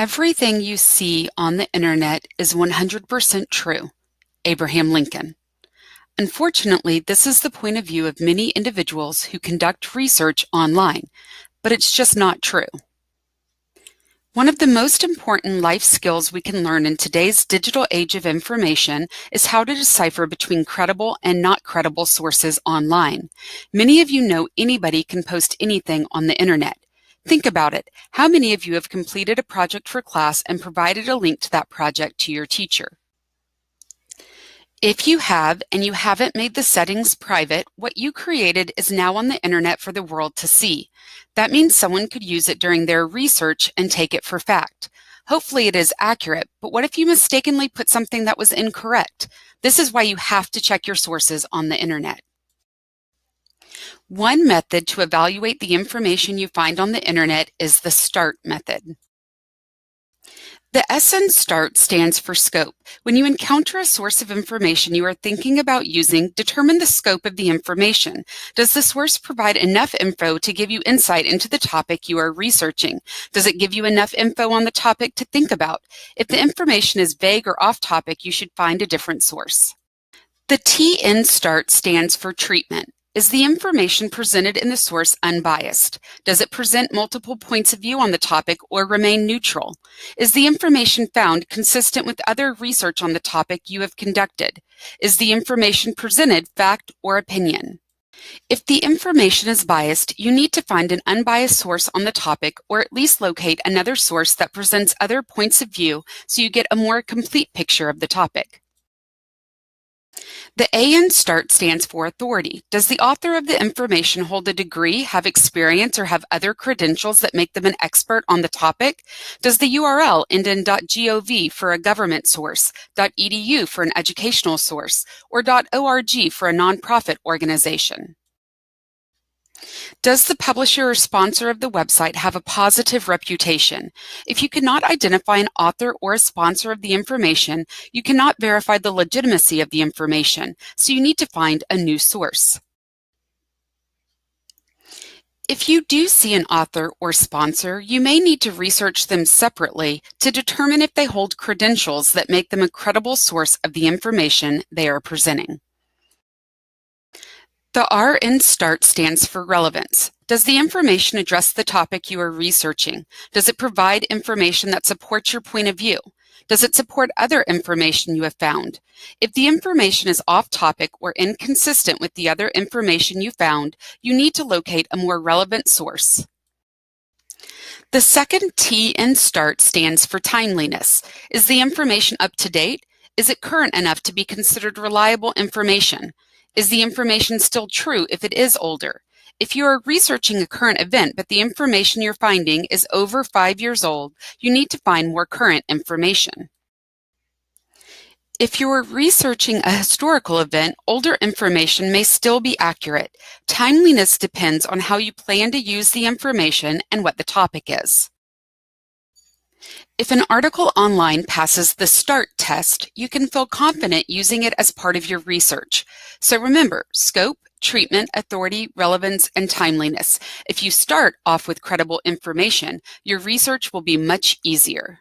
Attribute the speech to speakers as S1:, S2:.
S1: Everything you see on the internet is 100% true. Abraham Lincoln. Unfortunately, this is the point of view of many individuals who conduct research online, but it's just not true. One of the most important life skills we can learn in today's digital age of information is how to decipher between credible and not credible sources online. Many of you know anybody can post anything on the internet. Think about it. How many of you have completed a project for class and provided a link to that project to your teacher? If you have and you haven't made the settings private, what you created is now on the internet for the world to see. That means someone could use it during their research and take it for fact. Hopefully it is accurate, but what if you mistakenly put something that was incorrect? This is why you have to check your sources on the internet. One method to evaluate the information you find on the internet is the START method. The SN START stands for scope. When you encounter a source of information you are thinking about using, determine the scope of the information. Does the source provide enough info to give you insight into the topic you are researching? Does it give you enough info on the topic to think about? If the information is vague or off topic, you should find a different source. The T in START stands for treatment. Is the information presented in the source unbiased? Does it present multiple points of view on the topic or remain neutral? Is the information found consistent with other research on the topic you have conducted? Is the information presented fact or opinion? If the information is biased, you need to find an unbiased source on the topic or at least locate another source that presents other points of view so you get a more complete picture of the topic. The A in START stands for authority. Does the author of the information hold a degree, have experience, or have other credentials that make them an expert on the topic? Does the URL end in .gov for a government source, .edu for an educational source, or .org for a nonprofit organization? Does the publisher or sponsor of the website have a positive reputation? If you cannot identify an author or a sponsor of the information, you cannot verify the legitimacy of the information, so you need to find a new source. If you do see an author or sponsor, you may need to research them separately to determine if they hold credentials that make them a credible source of the information they are presenting. The R in START stands for relevance. Does the information address the topic you are researching? Does it provide information that supports your point of view? Does it support other information you have found? If the information is off topic or inconsistent with the other information you found, you need to locate a more relevant source. The second T in START stands for timeliness. Is the information up to date? Is it current enough to be considered reliable information? Is the information still true if it is older? If you are researching a current event but the information you're finding is over 5 years old, you need to find more current information. If you are researching a historical event, older information may still be accurate. Timeliness depends on how you plan to use the information and what the topic is. If an article online passes the START test, you can feel confident using it as part of your research. So remember, scope, treatment, authority, relevance, and timeliness. If you start off with credible information, your research will be much easier.